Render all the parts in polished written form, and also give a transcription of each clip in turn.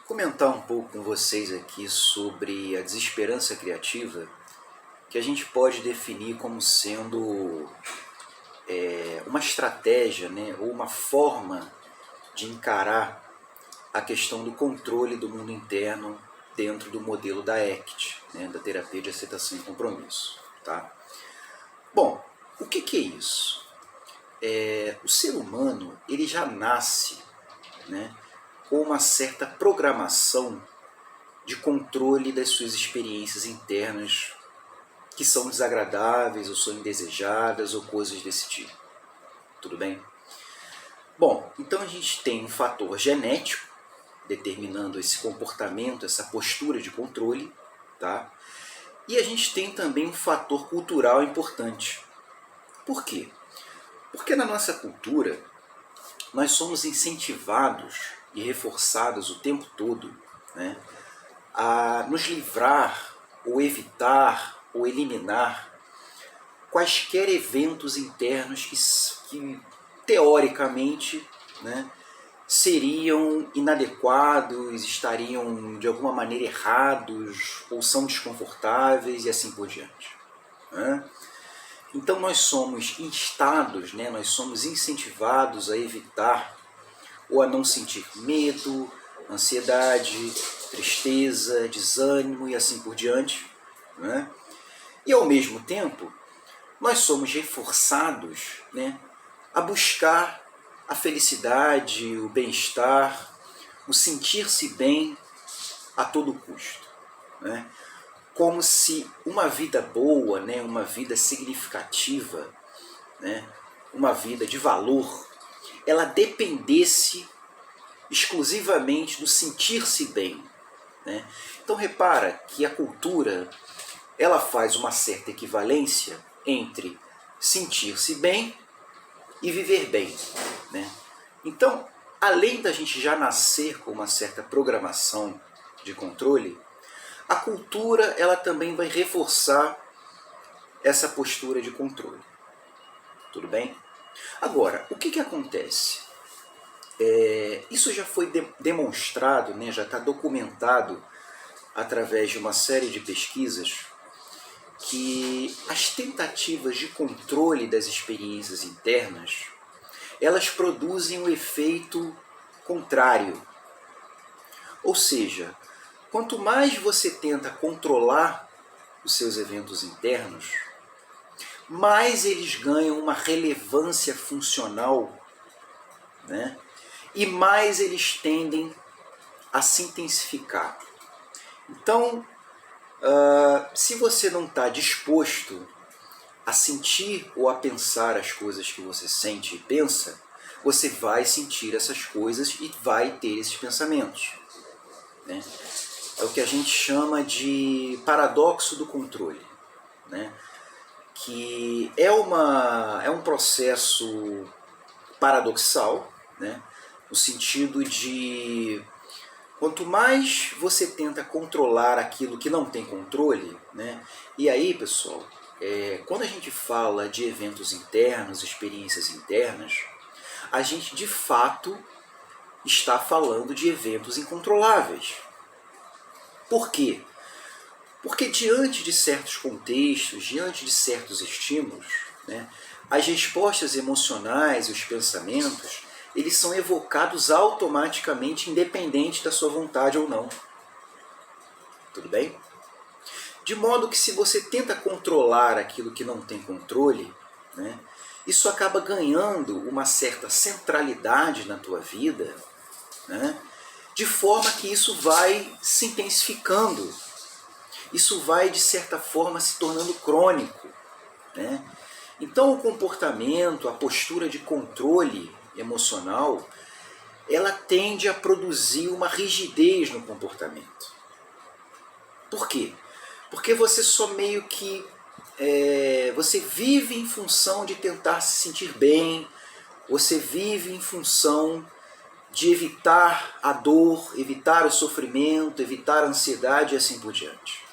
comentar um pouco com vocês aqui sobre a desesperança criativa, que a gente pode definir como sendo uma estratégia, né, ou uma forma de encarar a questão do controle do mundo interno dentro do modelo da ACT, né, da terapia de aceitação e compromisso. Tá? Bom, o que é isso? O ser humano ele já nasce, né, com uma certa programação de controle das suas experiências internas que são desagradáveis ou são indesejadas ou coisas desse tipo. Tudo bem? Bom, então a gente tem um fator genético determinando esse comportamento, essa postura de controle, tá? E a gente tem também um fator cultural importante. Por quê? Porque na nossa cultura nós somos incentivados e reforçados o tempo todo, né, a nos livrar ou evitar ou eliminar quaisquer eventos internos que teoricamente, né, seriam inadequados, estariam de alguma maneira errados ou são desconfortáveis e assim por diante. Né? Então nós somos instados, né, nós somos incentivados a evitar ou a não sentir medo, ansiedade, tristeza, desânimo e assim por diante. Né? E ao mesmo tempo, nós somos reforçados, né, a buscar a felicidade, o bem-estar, o sentir-se bem a todo custo. Né? Como se uma vida boa, né, uma vida significativa, né, uma vida de valor, ela dependesse exclusivamente do sentir-se bem. Né? Então repara que a cultura ela faz uma certa equivalência entre sentir-se bem e viver bem. Né? Então, além da gente já nascer com uma certa programação de controle, a cultura ela também vai reforçar essa postura de controle. Tudo bem? Agora, o que acontece? Isso já foi demonstrado, né, já está documentado através de uma série de pesquisas que as tentativas de controle das experiências internas elas produzem um efeito contrário. Ou seja, quanto mais você tenta controlar os seus eventos internos, mais eles ganham uma relevância funcional, né? E mais eles tendem a se intensificar. Então, se você não está disposto a sentir ou a pensar as coisas que você sente e pensa, você vai sentir essas coisas e vai ter esses pensamentos. Né? É o que a gente chama de paradoxo do controle. Né? Que é um processo paradoxal, né? No sentido de quanto mais você tenta controlar aquilo que não tem controle, né? E aí, pessoal, quando a gente fala de eventos internos, experiências internas, a gente de fato está falando de eventos incontroláveis. Por quê? Porque diante de certos contextos, diante de certos estímulos, né, as respostas emocionais e os pensamentos, eles são evocados automaticamente, independente da sua vontade ou não. Tudo bem? De modo que se você tenta controlar aquilo que não tem controle, né, isso acaba ganhando uma certa centralidade na tua vida, né, de forma que isso vai se intensificando. Isso vai, de certa forma, se tornando crônico. Né? Então o comportamento, a postura de controle emocional, ela tende a produzir uma rigidez no comportamento. Por quê? Porque você só meio que você vive em função de tentar se sentir bem, você vive em função de evitar a dor, evitar o sofrimento, evitar a ansiedade e assim por diante.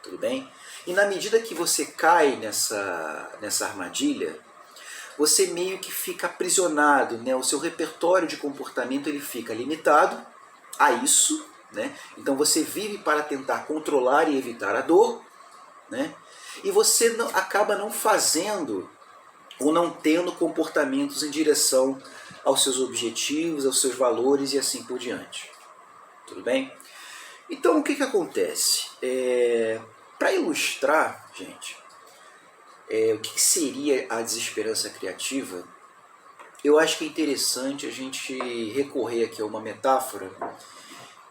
Tudo bem? E na medida que você cai nessa armadilha, você meio que fica aprisionado, né? O seu repertório de comportamento ele fica limitado a isso, né? Então você vive para tentar controlar e evitar a dor, né? E você acaba não fazendo ou não tendo comportamentos em direção aos seus objetivos, aos seus valores e assim por diante. Tudo bem? Então o que acontece? Para ilustrar, gente, o que seria a desesperança criativa, eu acho que é interessante a gente recorrer aqui a uma metáfora,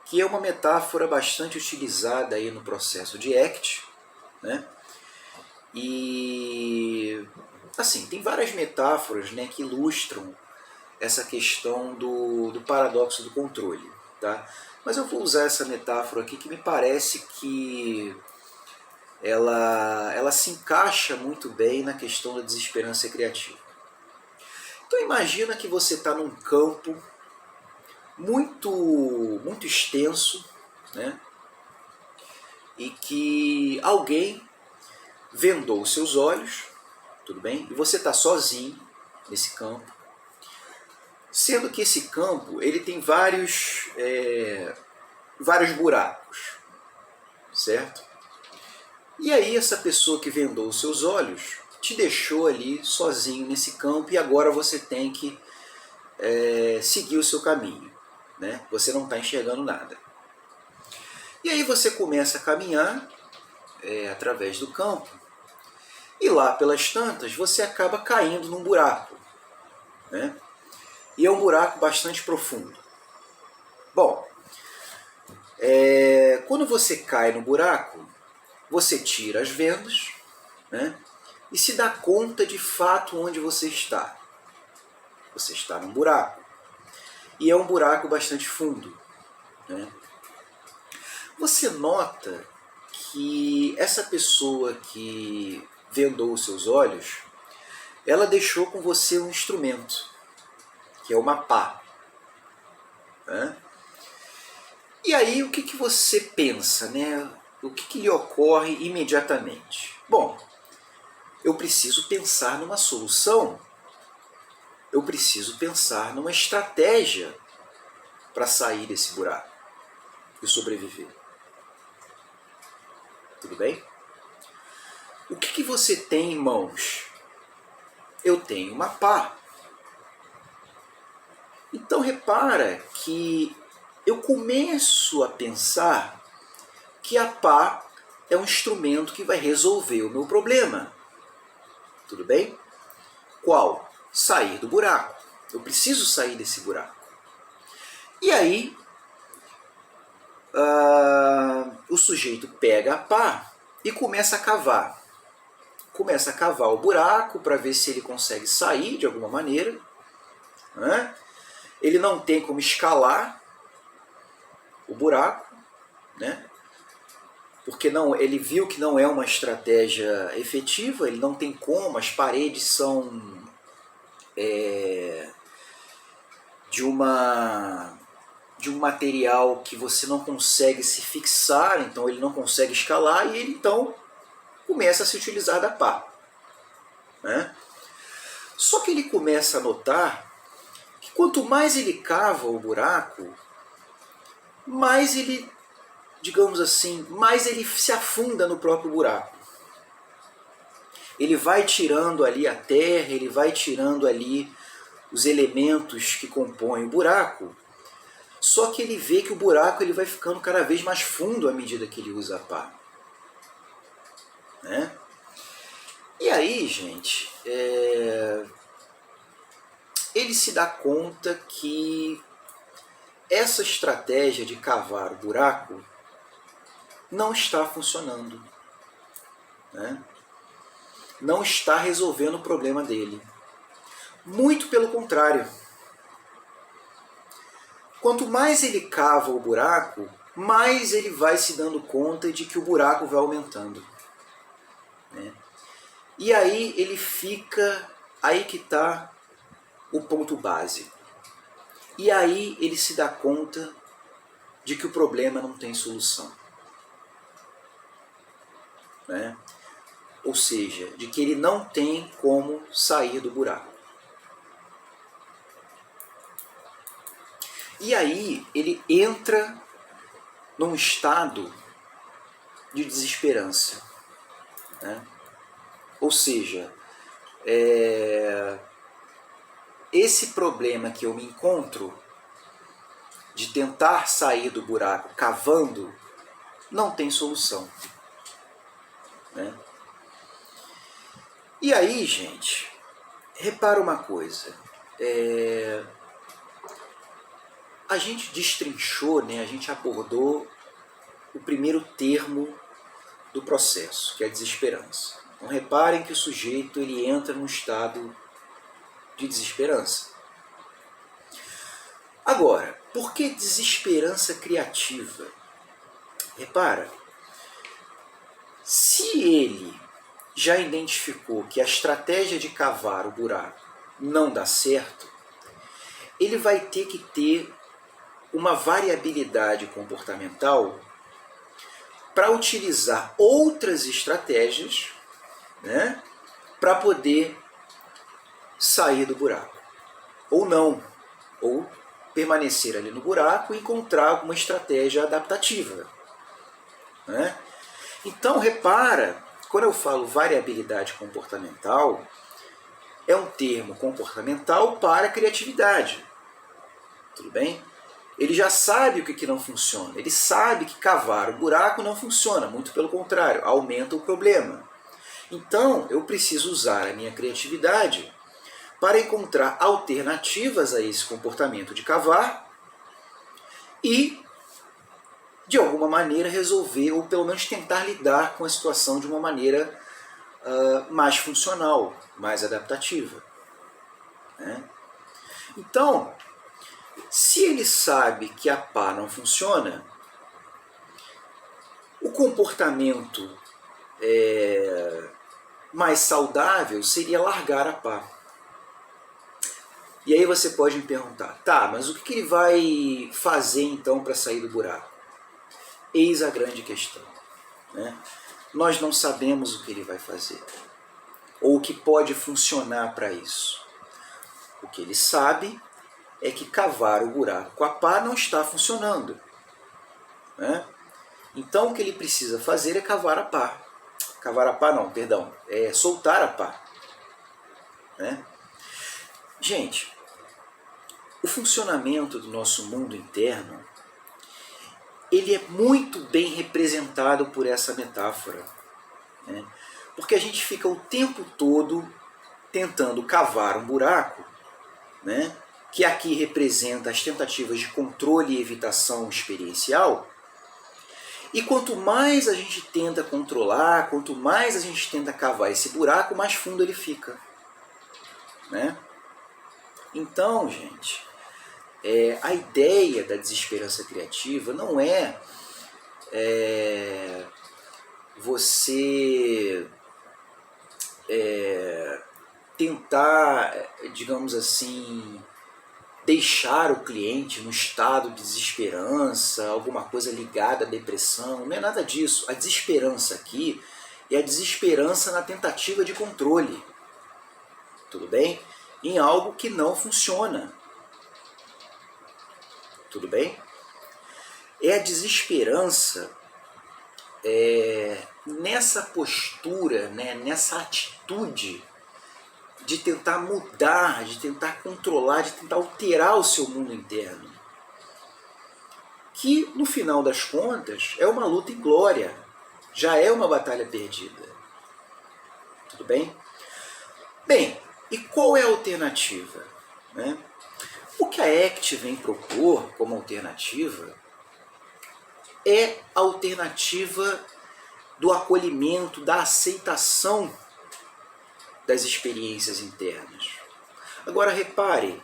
que é uma metáfora bastante utilizada aí no processo de ACT, né? E assim, tem várias metáforas, né, que ilustram essa questão do paradoxo do controle, tá? Mas eu vou usar essa metáfora aqui que me parece que ela se encaixa muito bem na questão da desesperança criativa. Então imagina que você está num campo muito extenso, né? E que alguém vendou os seus olhos, tudo bem? E você está sozinho nesse campo, sendo que esse campo ele tem vários buracos, certo? E aí essa pessoa que vendou os seus olhos te deixou ali sozinho nesse campo e agora você tem que seguir o seu caminho, né? Você não está enxergando nada. E aí você começa a caminhar através do campo e lá pelas tantas você acaba caindo num buraco, né? E é um buraco bastante profundo. Bom, quando você cai no buraco, você tira as vendas, né? E se dá conta de fato onde você está. Você está num buraco. E é um buraco bastante fundo, né? Você nota que essa pessoa que vendou os seus olhos, ela deixou com você um instrumento, que é uma pá, né? E aí o que você pensa, né? O que lhe ocorre imediatamente? Bom, eu preciso pensar numa solução, eu preciso pensar numa estratégia para sair desse buraco e sobreviver. Tudo bem? O que você tem em mãos? Eu tenho uma pá. Então repara que eu começo a pensar que a pá é um instrumento que vai resolver o meu problema. Tudo bem? Qual? Sair do buraco. Eu preciso sair desse buraco. E aí, o sujeito pega a pá e começa a cavar. Começa a cavar o buraco para ver se ele consegue sair de alguma maneira, né? Ele não tem como escalar o buraco, né? Porque ele viu que não é uma estratégia efetiva, ele não tem como, as paredes são de um material que você não consegue se fixar, então ele não consegue escalar e ele então começa a se utilizar da pá, né? Só que ele começa a notar que quanto mais ele cava o buraco, mais ele, digamos assim, mais ele se afunda no próprio buraco. Ele vai tirando ali a terra, ele vai tirando ali os elementos que compõem o buraco, só que ele vê que o buraco ele vai ficando cada vez mais fundo à medida que ele usa a pá, né? E aí, gente, ele se dá conta que essa estratégia de cavar o buraco não está funcionando, né? Não está resolvendo o problema dele. Muito pelo contrário. Quanto mais ele cava o buraco, mais ele vai se dando conta de que o buraco vai aumentando, né? E aí ele fica, aí que está o ponto básico. E aí ele se dá conta de que o problema não tem solução, né? Ou seja, de que ele não tem como sair do buraco. E aí ele entra num estado de desesperança, né? Ou seja, esse problema que eu me encontro de tentar sair do buraco cavando não tem solução, né? E aí, gente, repara uma coisa, a gente destrinchou, né, a gente abordou o primeiro termo do processo, que é a desesperança. Então reparem que o sujeito ele entra num estado de desesperança. Agora, por que desesperança criativa? Repara, se ele já identificou que a estratégia de cavar o buraco não dá certo, ele vai ter que ter uma variabilidade comportamental para utilizar outras estratégias, né, para poder sair do buraco. Ou não, ou permanecer ali no buraco e encontrar alguma estratégia adaptativa, né? Então, repara, quando eu falo variabilidade comportamental, é um termo comportamental para criatividade. Tudo bem? Ele já sabe o que não funciona. Ele sabe que cavar o buraco não funciona. Muito pelo contrário, aumenta o problema. Então, eu preciso usar a minha criatividade para encontrar alternativas a esse comportamento de cavar e, de alguma maneira, resolver, ou pelo menos tentar lidar com a situação de uma maneira mais funcional, mais adaptativa, né? Então, se ele sabe que a pá não funciona, o comportamento mais saudável seria largar a pá. E aí você pode me perguntar, tá, mas o que ele vai fazer então para sair do buraco? Eis a grande questão, né? Nós não sabemos o que ele vai fazer, ou o que pode funcionar para isso. O que ele sabe é que cavar o buraco com a pá não está funcionando, né? Então o que ele precisa fazer é cavar a pá. Cavar a pá não, perdão, é soltar a pá, né? Gente, o funcionamento do nosso mundo interno, ele é muito bem representado por essa metáfora, né? Porque a gente fica o tempo todo tentando cavar um buraco, né? Que aqui representa as tentativas de controle e evitação experiencial. E quanto mais a gente tenta controlar, quanto mais a gente tenta cavar esse buraco, mais fundo ele fica, né? Então, gente, a ideia da desesperança criativa não é você tentar, digamos assim, deixar o cliente no estado de desesperança, alguma coisa ligada à depressão. Não é nada disso. A desesperança aqui é a desesperança na tentativa de controle, tudo bem? Em algo que não funciona, tudo bem? É a desesperança nessa postura, né, nessa atitude de tentar mudar, de tentar controlar, de tentar alterar o seu mundo interno. Que, no final das contas, é uma luta inglória. Já é uma batalha perdida. Tudo bem? Bem, e qual é a alternativa, né? O que a ACT vem propor como alternativa é a alternativa do acolhimento, da aceitação das experiências internas. Agora repare,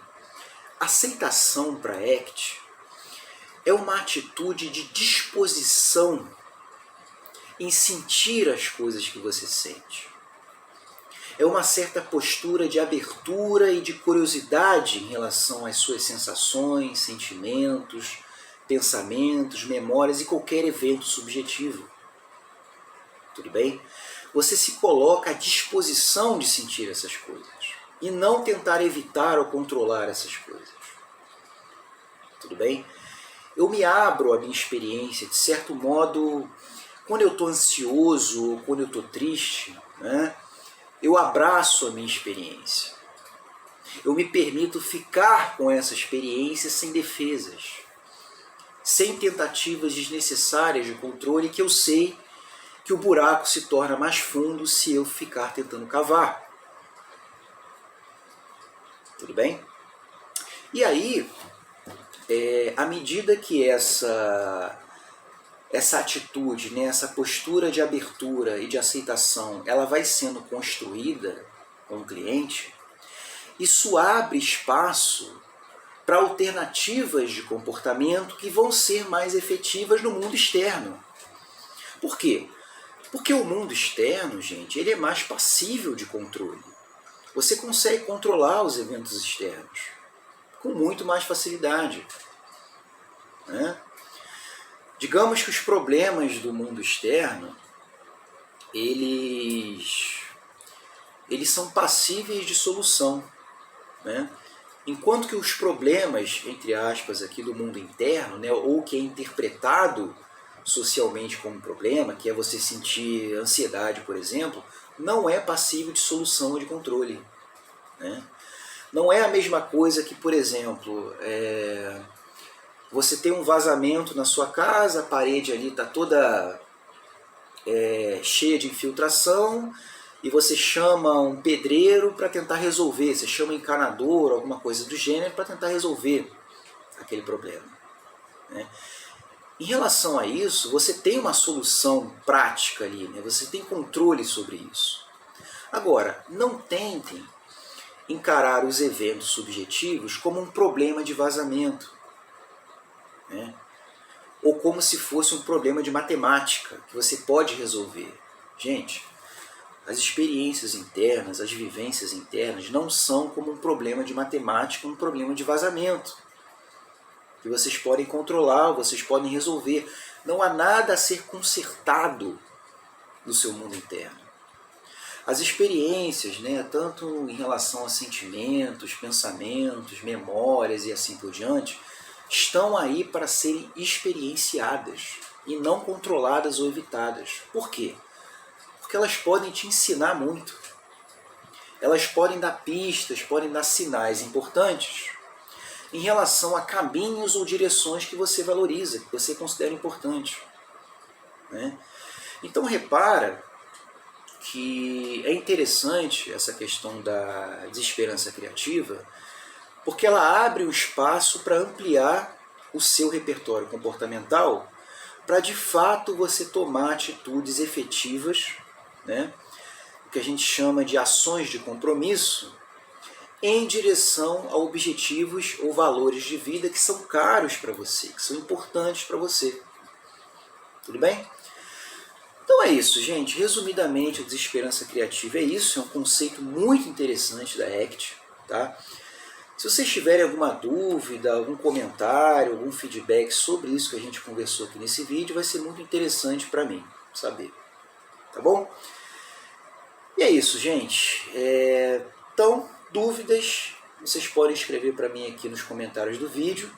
aceitação para ACT é uma atitude de disposição em sentir as coisas que você sente. É uma certa postura de abertura e de curiosidade em relação às suas sensações, sentimentos, pensamentos, memórias e qualquer evento subjetivo. Tudo bem? Você se coloca à disposição de sentir essas coisas e não tentar evitar ou controlar essas coisas. tudo bem? Eu me abro à minha experiência, de certo modo, quando eu estou ansioso ou quando eu estou triste, né, eu abraço a minha experiência. Eu me permito ficar com essa experiência sem defesas, sem tentativas desnecessárias de controle, que eu sei que o buraco se torna mais fundo se eu ficar tentando cavar. Tudo bem? E aí, à medida que essa atitude, né, essa postura de abertura e de aceitação, ela vai sendo construída com o cliente, isso abre espaço para alternativas de comportamento que vão ser mais efetivas no mundo externo. Por quê? Porque o mundo externo, gente, ele é mais passível de controle. Você consegue controlar os eventos externos com muito mais facilidade, né? Digamos que os problemas do mundo externo, eles são passíveis de solução, né? Enquanto que os problemas, entre aspas, aqui do mundo interno, né, ou que é interpretado socialmente como problema, que é você sentir ansiedade, por exemplo, não é passível de solução ou de controle, né? Não é a mesma coisa que, por exemplo, você tem um vazamento na sua casa, a parede ali está toda cheia de infiltração, e você chama um pedreiro para tentar resolver, você chama um encanador, alguma coisa do gênero, para tentar resolver aquele problema, né? Em relação a isso, você tem uma solução prática ali, né? Você tem controle sobre isso. Agora, não tentem encarar os eventos subjetivos como um problema de vazamento, né? Ou como se fosse um problema de matemática que você pode resolver. Gente, as experiências internas, as vivências internas não são como um problema de matemática, um problema de vazamento que vocês podem controlar, vocês podem resolver. Não há nada a ser consertado no seu mundo interno. As experiências, né, tanto em relação a sentimentos, pensamentos, memórias e assim por diante, estão aí para serem experienciadas e não controladas ou evitadas. Por quê? Porque elas podem te ensinar muito. Elas podem dar pistas, podem dar sinais importantes em relação a caminhos ou direções que você valoriza, que você considera importantes, né? Então repara que é interessante essa questão da desesperança criativa, porque ela abre o espaço para ampliar o seu repertório comportamental, para de fato você tomar atitudes efetivas, né? O que a gente chama de ações de compromisso, em direção a objetivos ou valores de vida que são caros para você, que são importantes para você. Tudo bem? Então é isso, gente. Resumidamente, a desesperança criativa é isso, é um conceito muito interessante da ACT, tá? Se vocês tiverem alguma dúvida, algum comentário, algum feedback sobre isso que a gente conversou aqui nesse vídeo, vai ser muito interessante para mim saber, tá bom? E é isso, gente. Então, dúvidas, vocês podem escrever para mim aqui nos comentários do vídeo.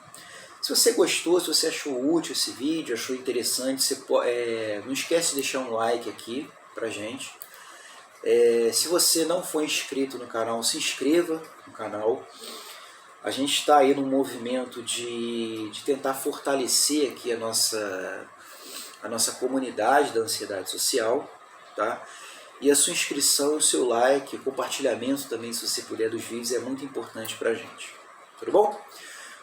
Se você gostou, se você achou útil esse vídeo, achou interessante, você não esquece de deixar um like aqui pra gente. Se você não for inscrito no canal, se inscreva no canal. A gente está aí num movimento de tentar fortalecer aqui a nossa comunidade da ansiedade social, tá? E a sua inscrição, o seu like, o compartilhamento também, se você puder, dos vídeos, é muito importante para a gente. Tudo bom?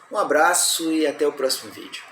Um abraço e até o próximo vídeo.